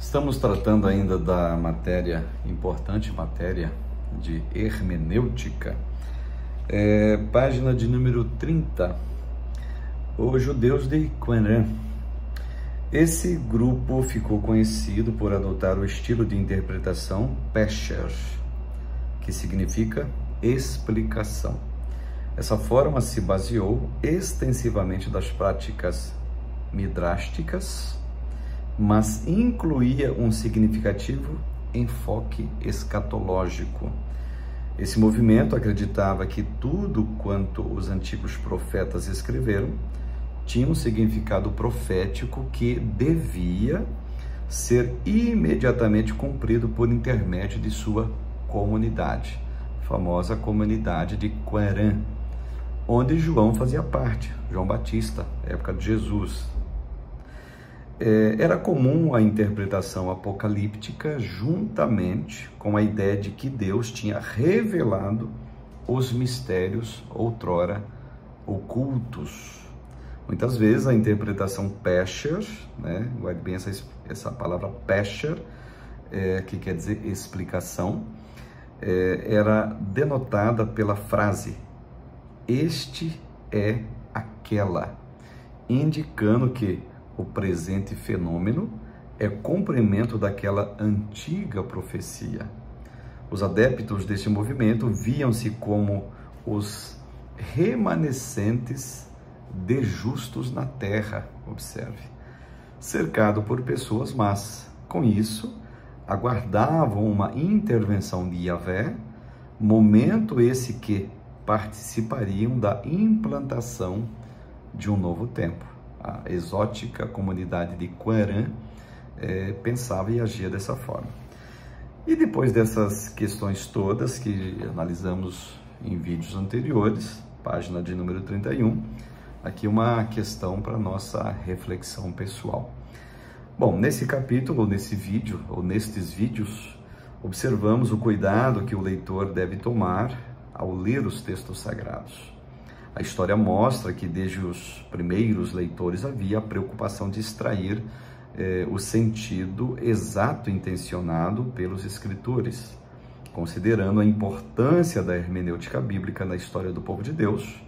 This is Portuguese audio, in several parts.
Estamos tratando ainda da importante matéria de hermenêutica, página de número 30, os judeus de Qumran. Esse grupo ficou conhecido por adotar o estilo de interpretação Pesher, que significa explicação. Essa forma se baseou extensivamente das práticas midrásticas, mas incluía um significativo enfoque escatológico. Esse movimento acreditava que tudo quanto os antigos profetas escreveram tinha um significado profético que devia ser imediatamente cumprido por intermédio de sua comunidade, a famosa comunidade de Qumran, onde João fazia parte, João Batista, época de Jesus. Era comum a interpretação apocalíptica juntamente com a ideia de que Deus tinha revelado os mistérios outrora ocultos. Muitas vezes a interpretação Pesher, guarde bem essa palavra Pesher, que quer dizer explicação, era denotada pela frase "este é aquela", indicando que o presente fenômeno é cumprimento daquela antiga profecia. Os adeptos deste movimento viam-se como os remanescentes de justos na terra, observe, cercado por pessoas más. Com isso, aguardavam uma intervenção de Yahvé, momento esse que participariam da implantação de um novo tempo. A exótica comunidade de Qumran pensava e agia dessa forma. E depois dessas questões todas que analisamos em vídeos anteriores, página de número 31, aqui uma questão para nossa reflexão pessoal. Bom, nesse capítulo, nesse vídeo, ou nestes vídeos, observamos o cuidado que o leitor deve tomar ao ler os textos sagrados. A história mostra que desde os primeiros leitores havia a preocupação de extrair o sentido exato intencionado pelos escritores. Considerando a importância da hermenêutica bíblica na história do povo de Deus,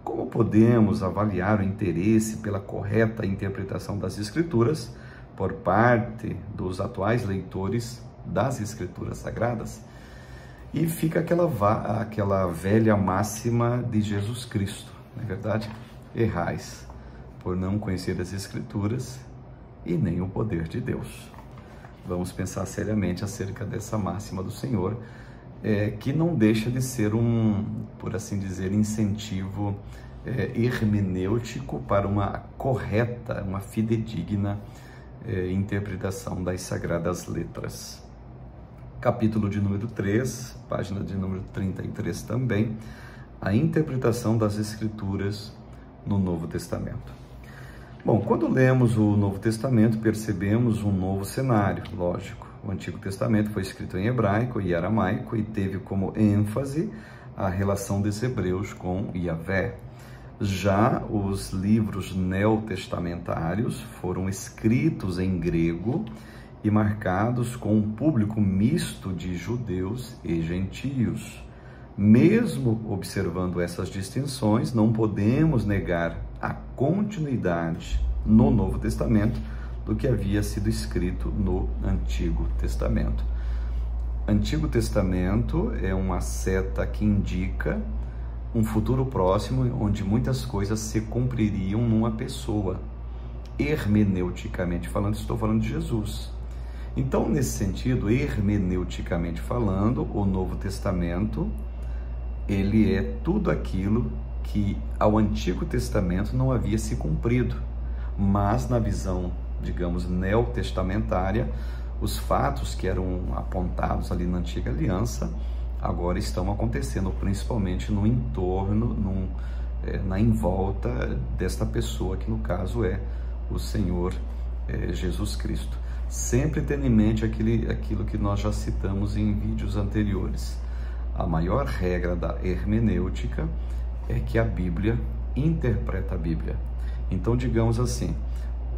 como podemos avaliar o interesse pela correta interpretação das escrituras por parte dos atuais leitores das escrituras sagradas? E fica aquela velha máxima de Jesus Cristo, não é verdade? Errais por não conhecer as Escrituras e nem o poder de Deus. Vamos pensar seriamente acerca dessa máxima do Senhor, que não deixa de ser por assim dizer, incentivo hermenêutico para uma correta, uma fidedigna interpretação das Sagradas Letras. Capítulo de número 3, página de número 33 também, a interpretação das Escrituras no Novo Testamento. Bom, quando lemos o Novo Testamento, percebemos um novo cenário, lógico. O Antigo Testamento foi escrito em hebraico e aramaico e teve como ênfase a relação dos hebreus com Yahvé. Já os livros neotestamentários foram escritos em grego e marcados com um público misto de judeus e gentios. Mesmo observando essas distinções, não podemos negar a continuidade no Novo Testamento do que havia sido escrito no Antigo Testamento. Antigo Testamento é uma seta que indica um futuro próximo onde muitas coisas se cumpririam numa pessoa. Hermeneuticamente falando, estou falando de Jesus. Então, nesse sentido, hermeneuticamente falando, o Novo Testamento, ele é tudo aquilo que ao Antigo Testamento não havia se cumprido, mas na visão, digamos, neotestamentária, os fatos que eram apontados ali na Antiga Aliança, agora estão acontecendo, principalmente no entorno, na envolta desta pessoa, que no caso é o Senhor Jesus Cristo. Sempre tendo em mente aquilo que nós já citamos em vídeos anteriores. A maior regra da hermenêutica é que a Bíblia interpreta a Bíblia. Então, digamos assim,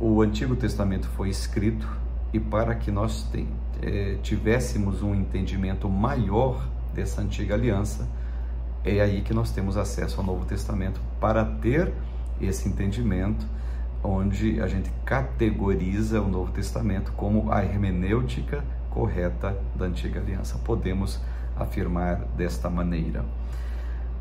o Antigo Testamento foi escrito e para que nós tivéssemos um entendimento maior dessa antiga aliança, é aí que nós temos acesso ao Novo Testamento para ter esse entendimento, onde a gente categoriza o Novo Testamento como a hermenêutica correta da antiga aliança. Podemos afirmar desta maneira.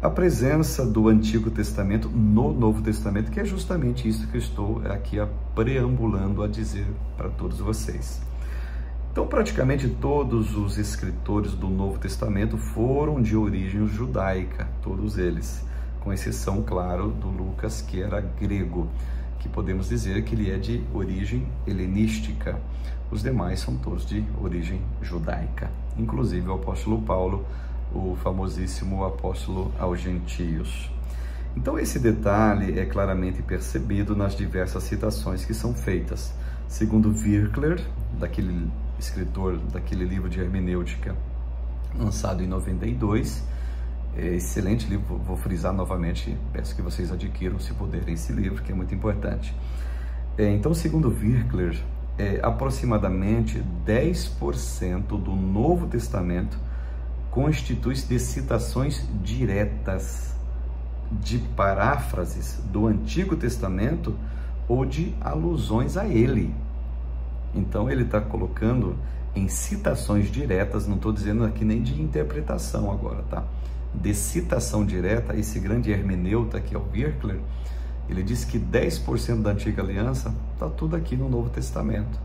A presença do Antigo Testamento no Novo Testamento, que é justamente isso que eu estou aqui preambulando a dizer para todos vocês. Então, praticamente todos os escritores do Novo Testamento foram de origem judaica, todos eles, com exceção, claro, do Lucas, que era grego, que podemos dizer que ele é de origem helenística. Os demais são todos de origem judaica, inclusive o apóstolo Paulo, o famosíssimo apóstolo aos gentios. Então, esse detalhe é claramente percebido nas diversas citações que são feitas. Segundo Virkler, daquele escritor daquele livro de hermenêutica lançado em 92, excelente livro, vou frisar novamente, peço que vocês adquiram, se puderem, esse livro, que é muito importante. Então, segundo Virkler, aproximadamente 10% do Novo Testamento constitui-se de citações diretas, de paráfrases do Antigo Testamento ou de alusões a ele. Então, ele está colocando em citações diretas, não estou dizendo aqui nem de interpretação agora, tá? De citação direta, esse grande hermeneuta que é o Virkler, ele diz que 10% da Antiga Aliança está tudo aqui no Novo Testamento.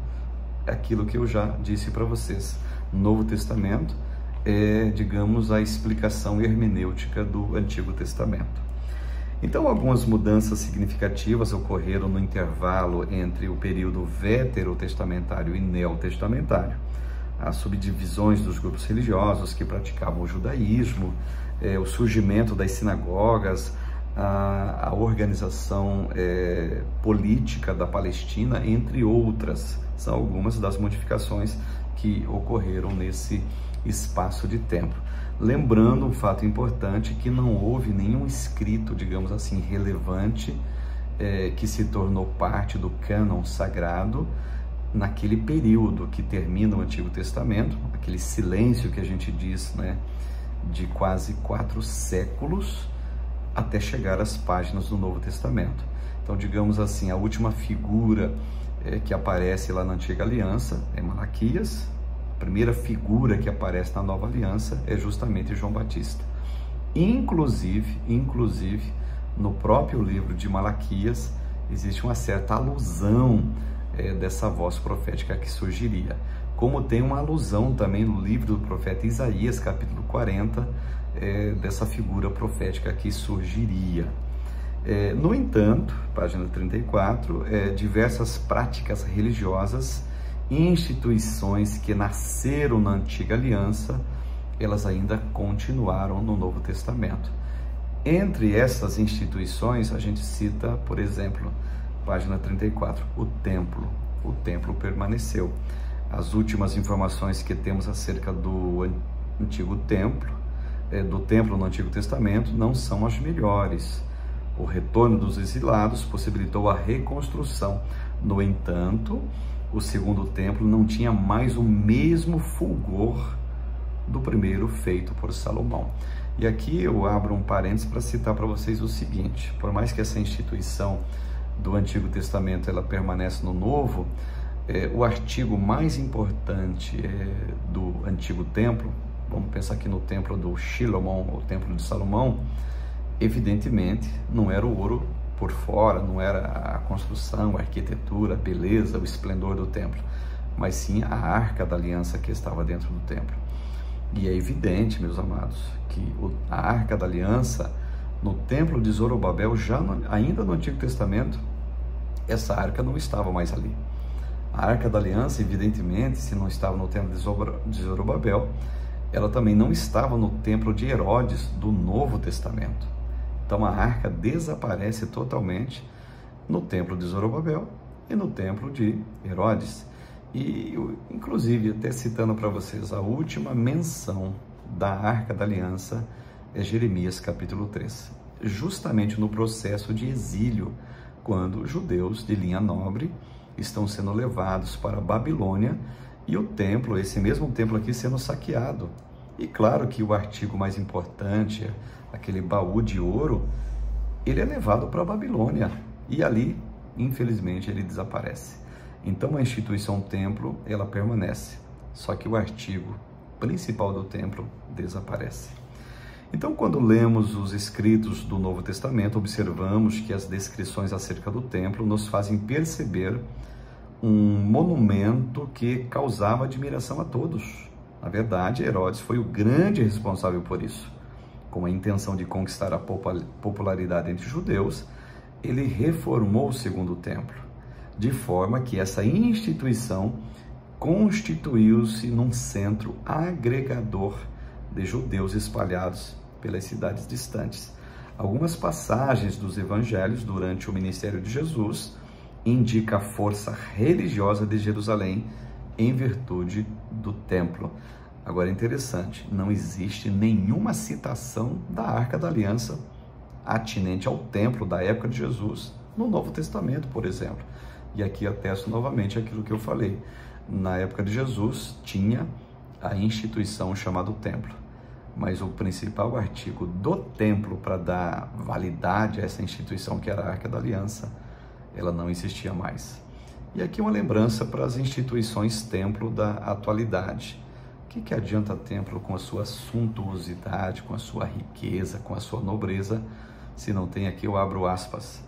É aquilo que eu já disse para vocês. O Novo Testamento é, digamos, a explicação hermenêutica do Antigo Testamento. Então, algumas mudanças significativas ocorreram no intervalo entre o período veterotestamentário e neotestamentário. As subdivisões dos grupos religiosos que praticavam o judaísmo, o surgimento das sinagogas, a organização política da Palestina, entre outras, são algumas das modificações que ocorreram nesse espaço de tempo. Lembrando um fato importante, que não houve nenhum escrito, digamos assim, relevante que se tornou parte do cânon sagrado naquele período que termina o Antigo Testamento, aquele silêncio que a gente diz, né, de quase 4 séculos, até chegar às páginas do Novo Testamento. Então, digamos assim, a última figura que aparece lá na Antiga Aliança é Malaquias. A primeira figura que aparece na Nova Aliança é justamente João Batista. Inclusive, no próprio livro de Malaquias, existe uma certa alusão dessa voz profética que surgiria. Como tem uma alusão também no livro do profeta Isaías, capítulo 40, dessa figura profética que surgiria. No entanto, página 34, diversas práticas religiosas e instituições que nasceram na Antiga Aliança, elas ainda continuaram no Novo Testamento. Entre essas instituições, a gente cita, por exemplo, página 34, o templo. O templo permaneceu. As últimas informações que temos acerca do antigo templo, do templo no Antigo Testamento, não são as melhores. O retorno dos exilados possibilitou a reconstrução. No entanto, o segundo templo não tinha mais o mesmo fulgor do primeiro feito por Salomão. E aqui eu abro um parênteses para citar para vocês o seguinte: por mais que essa instituição do Antigo Testamento ela permanece no Novo, o artigo mais importante do Antigo Templo, vamos pensar aqui no templo do Shilomon, o templo de Salomão, evidentemente não era o ouro por fora, não era a construção, a arquitetura, a beleza, o esplendor do templo, mas sim a Arca da Aliança que estava dentro do templo. E é evidente, meus amados, que a Arca da Aliança, no templo de Zorobabel, ainda no Antigo Testamento, essa arca não estava mais ali. A Arca da Aliança, evidentemente, se não estava no templo de Zorobabel, ela também não estava no templo de Herodes do Novo Testamento. Então a arca desaparece totalmente no templo de Zorobabel e no templo de Herodes. E, inclusive, até citando para vocês, a última menção da Arca da Aliança é Jeremias capítulo 3, justamente no processo de exílio, quando judeus de linha nobre estão sendo levados para a Babilônia e o templo, esse mesmo templo aqui, sendo saqueado. E claro que o artigo mais importante, aquele baú de ouro, ele é levado para a Babilônia e ali, infelizmente, ele desaparece. Então a instituição templo, ela permanece, só que o artigo principal do templo desaparece. Então, quando lemos os escritos do Novo Testamento, observamos que as descrições acerca do templo nos fazem perceber um monumento que causava admiração a todos. Na verdade, Herodes foi o grande responsável por isso. Com a intenção de conquistar a popularidade entre os judeus, ele reformou o segundo templo, de forma que essa instituição constituiu-se num centro agregador de judeus espalhados pelas cidades distantes. Algumas passagens dos evangelhos durante o ministério de Jesus indicam a força religiosa de Jerusalém em virtude do templo. Agora é interessante, não existe nenhuma citação da Arca da Aliança atinente ao templo da época de Jesus no Novo Testamento, por exemplo. E aqui atesto novamente aquilo que eu falei. Na época de Jesus tinha a instituição chamada templo, mas o principal artigo do templo para dar validade a essa instituição, que era a Arca da Aliança, ela não existia mais. E aqui uma lembrança para as instituições templo da atualidade. O que adianta templo com a sua suntuosidade, com a sua riqueza, com a sua nobreza, se não tem aqui, eu abro aspas,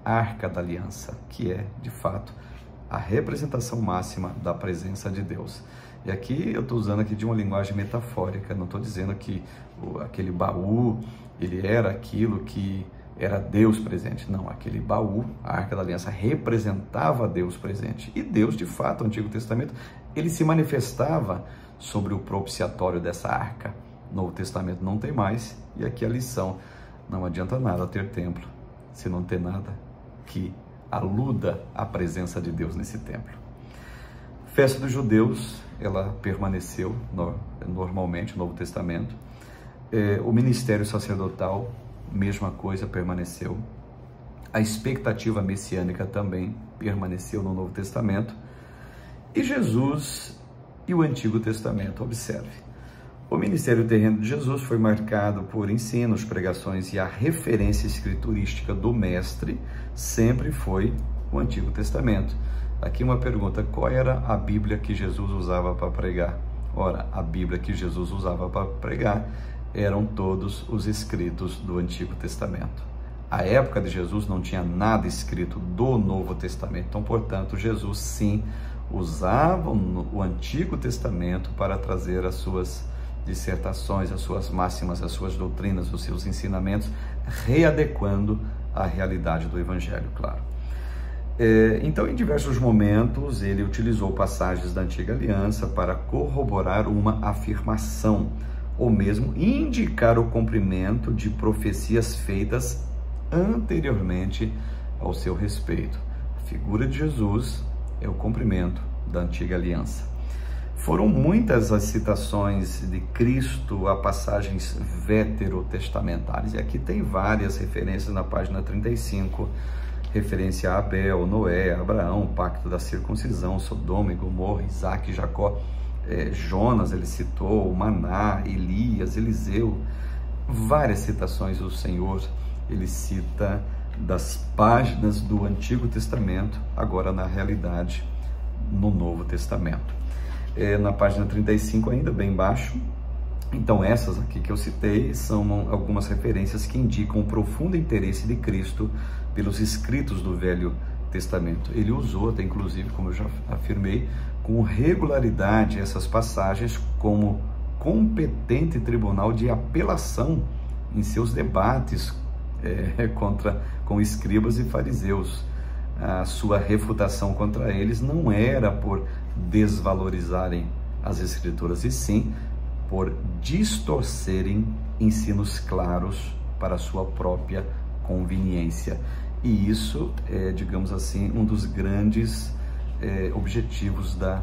Arca da Aliança, que é, de fato, a representação máxima da presença de Deus. E aqui eu estou usando aqui de uma linguagem metafórica, não estou dizendo que aquele baú, ele era aquilo que era Deus presente. Não, aquele baú, a Arca da Aliança, representava Deus presente. E Deus, de fato, no Antigo Testamento, ele se manifestava sobre o propiciatório dessa arca. No Novo Testamento não tem mais, e aqui a lição: não adianta nada ter templo se não ter nada que aluda à presença de Deus nesse templo. Festa dos judeus, ela permaneceu normalmente no Novo Testamento. O ministério sacerdotal, mesma coisa, permaneceu. A expectativa messiânica também permaneceu no Novo Testamento. E Jesus e o Antigo Testamento, observe. O ministério terreno de Jesus foi marcado por ensinos, pregações, e a referência escriturística do mestre sempre foi o Antigo Testamento. Aqui uma pergunta: qual era a Bíblia que Jesus usava para pregar? Ora, a Bíblia que Jesus usava para pregar eram todos os escritos do Antigo Testamento. A época de Jesus não tinha nada escrito do Novo Testamento, então, portanto, Jesus sim usava o Antigo Testamento para trazer as suas dissertações, as suas máximas, as suas doutrinas, os seus ensinamentos, readequando a realidade do Evangelho, claro. Então, em diversos momentos, ele utilizou passagens da Antiga Aliança para corroborar uma afirmação, ou mesmo indicar o cumprimento de profecias feitas anteriormente ao seu respeito. A figura de Jesus é o cumprimento da Antiga Aliança. Foram muitas as citações de Cristo a passagens veterotestamentárias, e aqui tem várias referências na página 35, referência a Abel, Noé, Abraão, o pacto da circuncisão, Sodoma e Gomorra, Isaac e Jacó, Jonas ele citou, Maná, Elias, Eliseu, várias citações do Senhor ele cita das páginas do Antigo Testamento, agora na realidade no Novo Testamento. Na página 35 ainda, bem baixo, então essas aqui que eu citei são algumas referências que indicam o profundo interesse de Cristo pelos escritos do Velho Testamento. Ele usou até, inclusive, como eu já afirmei, com regularidade essas passagens como competente tribunal de apelação em seus debates com escribas e fariseus. A sua refutação contra eles não era por desvalorizarem as Escrituras, e sim por distorcerem ensinos claros para a sua própria conveniência. E isso é, digamos assim, um dos grandes objetivos da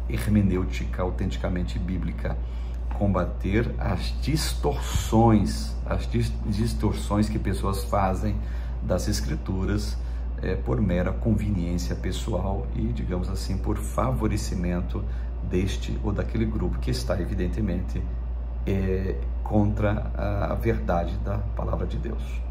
hermenêutica autenticamente bíblica: combater as distorções que pessoas fazem das Escrituras por mera conveniência pessoal e, digamos assim, por favorecimento deste ou daquele grupo que está, evidentemente, contra a verdade da palavra de Deus.